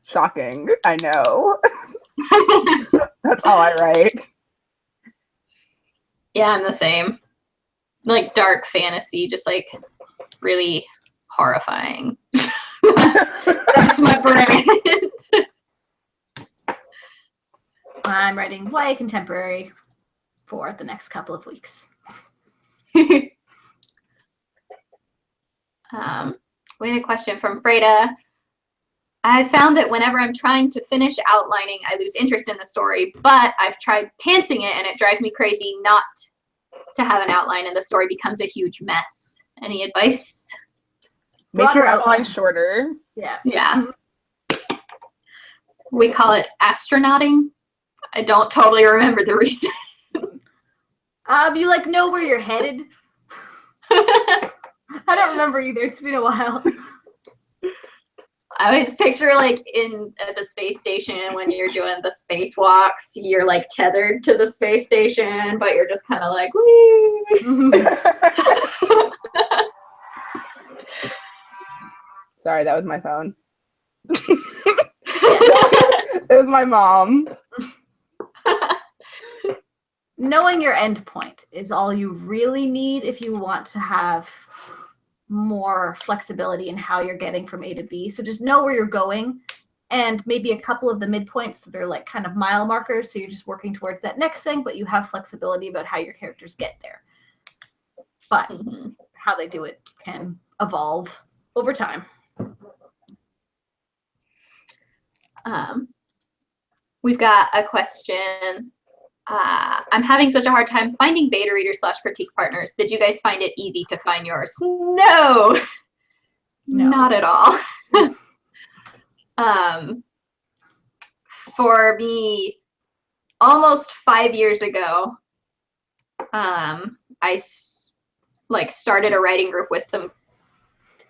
Shocking. I know. That's all I write. Yeah, I'm the same. Like dark fantasy, just like really horrifying. That's my brand. I'm writing YA contemporary for the next couple of weeks. We had a question from Freda. I found that whenever I'm trying to finish outlining, I lose interest in the story, but I've tried pantsing it and it drives me crazy not to have an outline and the story becomes a huge mess. Any advice? Make your outline shorter. Yeah. Yeah. We call it astronauting. I don't totally remember the reason. You like know where you're headed? I don't remember either. It's been a while. I always picture like at the space station when you're doing the spacewalks, you're like tethered to the space station, but you're just kind of like, wee. Sorry, that was my phone. It was my mom. Knowing your end point is all you really need if you want to have more flexibility in how you're getting from A to B. So just know where you're going and maybe a couple of the midpoints. So they're like kind of mile markers. So you're just working towards that next thing, but you have flexibility about how your characters get there. But how they do it can evolve over time. We've got a question. I'm having such a hard time finding beta readers / critique partners. Did you guys find it easy to find yours? No, not at all. For me, almost 5 years ago, I started a writing group with some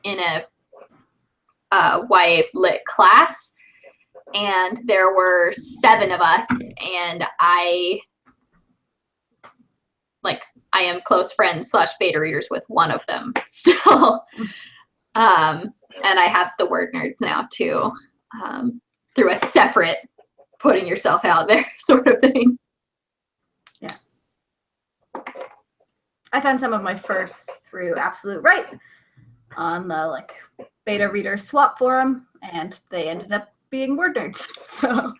in a YA lit class. And there were 7 of us, and I am close friends / beta readers with one of them still. And I have the WordNerds now too, through a separate putting yourself out there sort of thing. Yeah. I found some of my first through Absolute Right on the beta reader swap forum, and they ended up being WordNerds. So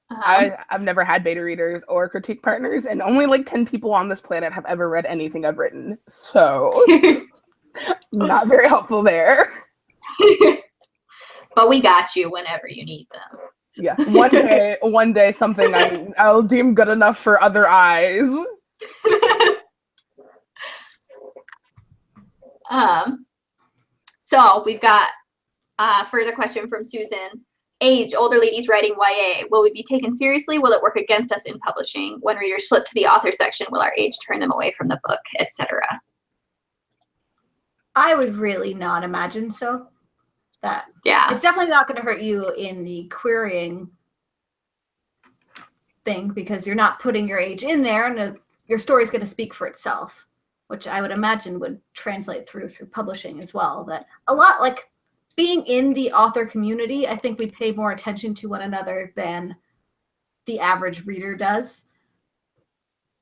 I've never had beta readers or critique partners, and only 10 people on this planet have ever read anything I've written. So not very helpful there. But we got you whenever you need them. So. Yeah, one day, something I'll deem good enough for other eyes. So we've got a further question from Susan. Age, older ladies writing YA. Will we be taken seriously? Will it work against us in publishing? When readers flip to the author section, will our age turn them away from the book, etc.? I would really not imagine so. Yeah. It's definitely not going to hurt you in the querying thing because you're not putting your age in there, and your story's going to speak for itself, which I would imagine would translate through publishing as well. That a lot, like being in the author community, I think we pay more attention to one another than the average reader does.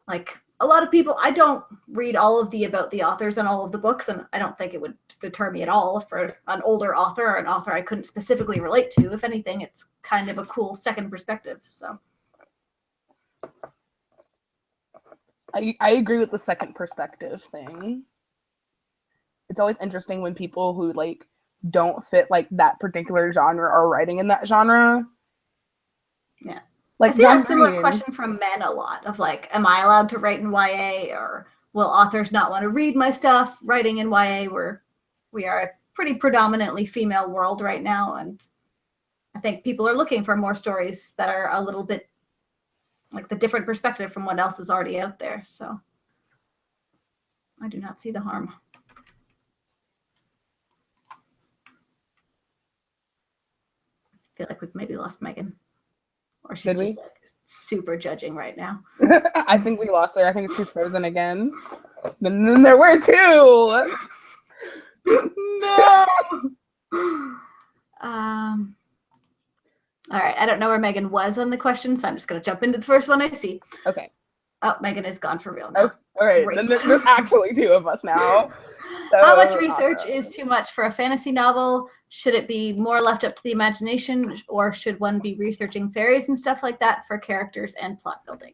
Like a lot of people, I don't read all of the about the authors and all of the books, and I don't think it would deter me at all for an older author or an author I couldn't specifically relate to. If anything, it's kind of a cool second perspective. So I agree with the second perspective thing. It's always interesting when people who like don't fit like that particular genre are writing in that genre. Yeah. Like I see a similar question from men a lot of like, am I allowed to write in YA, or will authors not want to read my stuff writing in YA? We are a pretty predominantly female world right now, and I think people are looking for more stories that are a little bit like the different perspective from what else is already out there. So I do not see the harm. I feel like we've maybe lost Megan. Or she's just like super judging right now. I think we lost her. I think she's frozen again. Then there were two. No. All right. I don't know where Megan was on the question, so I'm just going to jump into the first one I see. Okay. Oh, Megan is gone for real now. All right. Then there's actually two of us now. So how much research is too much for a fantasy novel? Should it be more left up to the imagination, or should one be researching fairies and stuff like that for characters and plot building?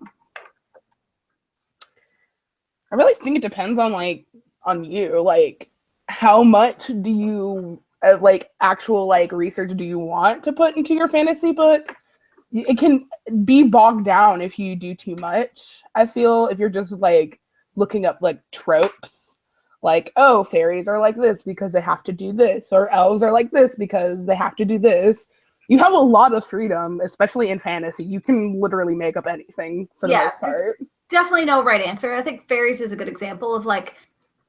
I really think it depends on you. Like, how much do you actual research do you want to put into your fantasy book? It can be bogged down if you do too much. I feel if you're just looking up tropes. Like, oh, fairies are like this because they have to do this, or elves are like this because they have to do this. You have a lot of freedom, especially in fantasy. You can literally make up anything for the most part. Definitely no right answer. I think fairies is a good example of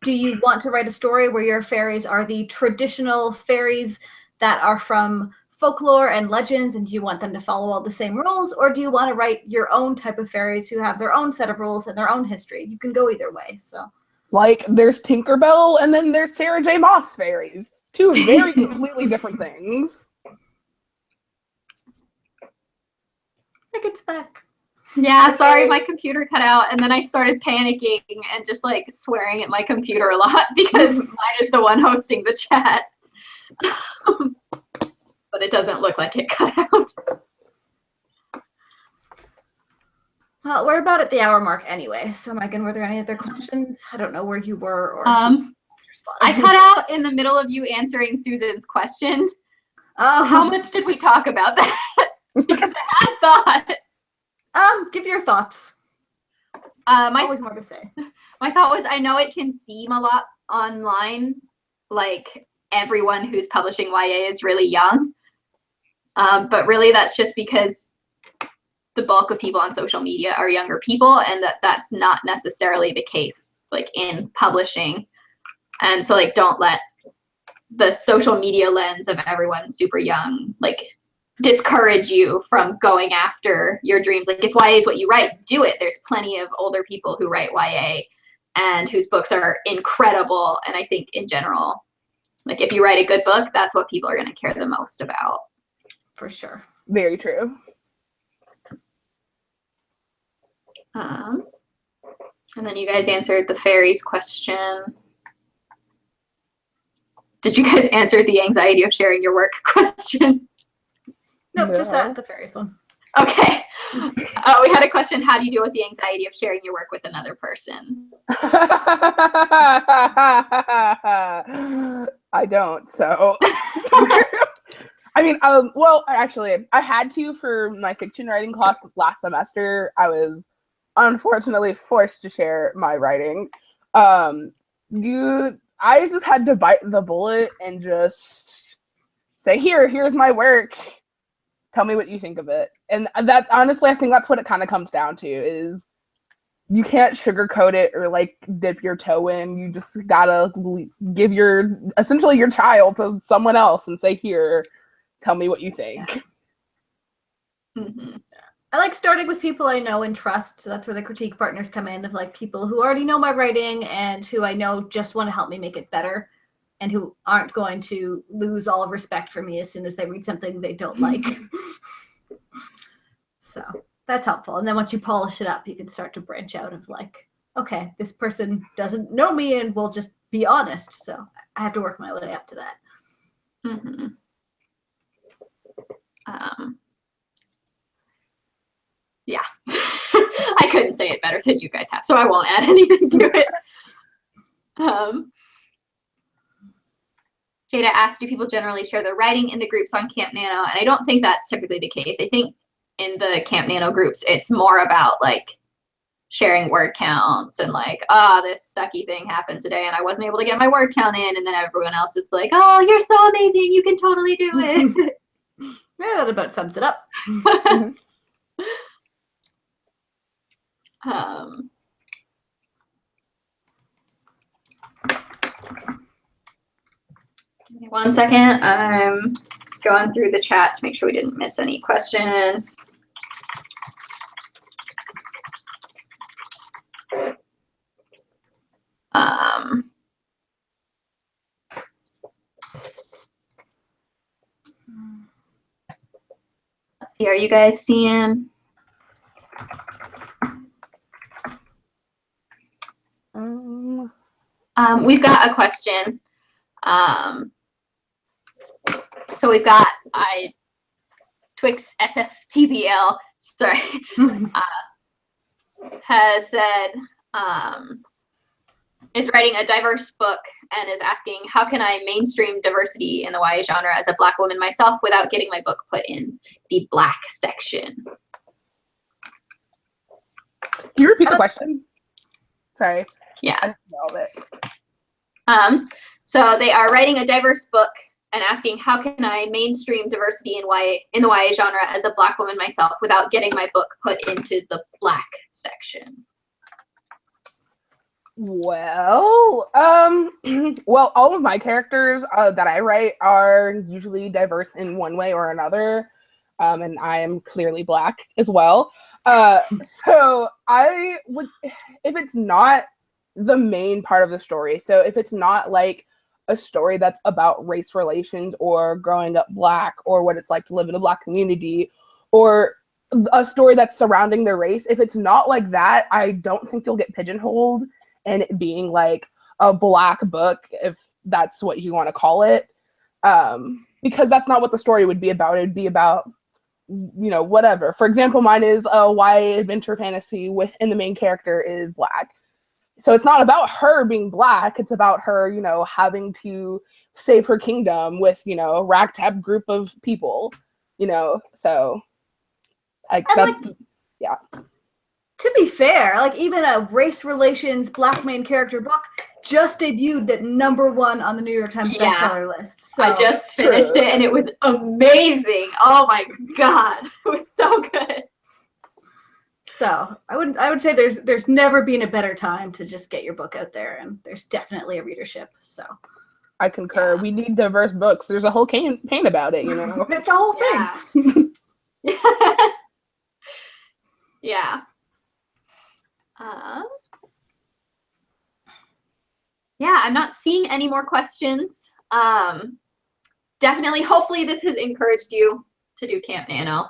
do you want to write a story where your fairies are the traditional fairies that are from folklore and legends, and do you want them to follow all the same rules, or do you want to write your own type of fairies who have their own set of rules and their own history? You can go either way. So. There's Tinkerbell, and then there's Sarah J. Maas fairies. Two very completely different things. Megan's back. Yeah, sorry, my computer cut out, and then I started panicking and just swearing at my computer a lot because mine is the one hosting the chat. But it doesn't look like it cut out. Well, we're about at the hour mark anyway. So, Megan, were there any other questions? I don't know where you were or I cut out in the middle of you answering Susan's question. Oh, how much did we talk about that? Because I had thoughts. Give your thoughts. Always more to say. My thought was, I know it can seem a lot online, like everyone who's publishing YA is really young, but really that's just because the bulk of people on social media are younger people, and that's not necessarily the case in publishing. And so don't let the social media lens of everyone super young discourage you from going after your dreams. If YA is what you write, do it. There's plenty of older people who write YA and whose books are incredible. And I think in general, if you write a good book, that's what people are going to care the most about. For sure. Very true. And then you guys answered the fairies question. Did you guys answer the anxiety of sharing your work question? Nope, just the fairies one. Okay. We had a question. How do you deal with the anxiety of sharing your work with another person? I don't. So, I mean, well, actually, I had to for my fiction writing class last semester. I was unfortunately forced to share my writing. I just had to bite the bullet and just say, here's my work. Tell me what you think of it. And that, honestly, I think that's what it kind of comes down to, is you can't sugarcoat it or like dip your toe in. You just gotta give essentially your child to someone else and say, here, tell me what you think. Yeah. Mm-hmm. I like starting with people I know and trust. So that's where the critique partners come in, of like people who already know my writing and who I know just want to help me make it better, and who aren't going to lose all respect for me as soon as they read something they don't like. So that's helpful. And then once you polish it up, you can start to branch out of like, okay, this person doesn't know me and will just be honest. So I have to work my way up to that. Mm-hmm. Yeah, I couldn't say it better than you guys have, so I won't add anything to it. Jada asked, do people generally share their writing in the groups on Camp Nano? And I don't think that's typically the case. I think in the Camp Nano groups, it's more about like sharing word counts and like, this sucky thing happened today and I wasn't able to get my word count in. And then everyone else is like, oh, you're so amazing. You can totally do it. Yeah, that about sums it up. Give me 1 second. I'm going through the chat to make sure we didn't miss any questions. Let's see, are you guys seeing? We've got a question. So we've got Twix SFTBL, sorry, has said, is writing a diverse book and is asking, how can I mainstream diversity in the YA genre as a Black woman myself without getting my book put in the Black section? Can you repeat the question? Sorry. Yeah. I didn't know all of it. So they are writing a diverse book and asking, how can I mainstream diversity in the YA genre as a Black woman myself without getting my book put into the Black section? Well, well, all of my characters that I write are usually diverse in one way or another, and I am clearly Black as well. So I would, if it's not the main part of the story, so if it's not like a story that's about race relations or growing up Black or what it's like to live in a Black community, or a story that's surrounding their race, if it's not like that, I don't think you'll get pigeonholed and it being like a Black book, if that's what you want to call it, because that's not what the story would be about. It would be about, you know, whatever. For example, mine is a YA adventure fantasy and the main character is Black. So it's not about her being Black. It's about her, you know, having to save her kingdom with, you know, a ragtag group of people, you know. So yeah. To be fair, like even a race relations Black main character book just debuted at #1 on the New York Times bestseller list. So I just finished it and it was amazing. Oh my God, it was so good. So I would say there's never been a better time to just get your book out there, and there's definitely a readership. So I concur. Yeah. We need diverse books. There's a whole campaign about it, you know. It's a whole thing. Yeah. Yeah, I'm not seeing any more questions. Definitely, hopefully this has encouraged you to do Camp Nano.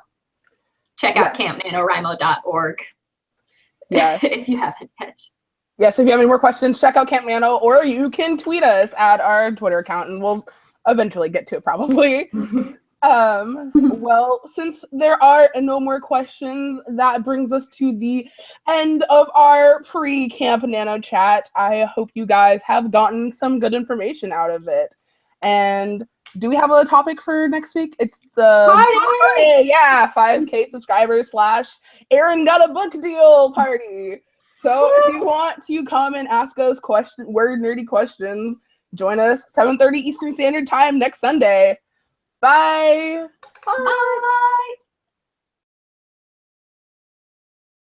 Check out campnanowrimo.org. Yeah. If you haven't yet. Yes, if you have any more questions, check out Camp Nano, or you can tweet us at our Twitter account, and we'll eventually get to it probably. Well, since there are no more questions, that brings us to the end of our pre-Camp Nano chat. I hope you guys have gotten some good information out of it. And do we have a topic for next week? It's the Party! yeah, 5K subscribers / Aaron got a book deal party. So if you want to come and ask us word nerdy questions, join us 7:30 Eastern Standard Time next Sunday. Bye. Bye.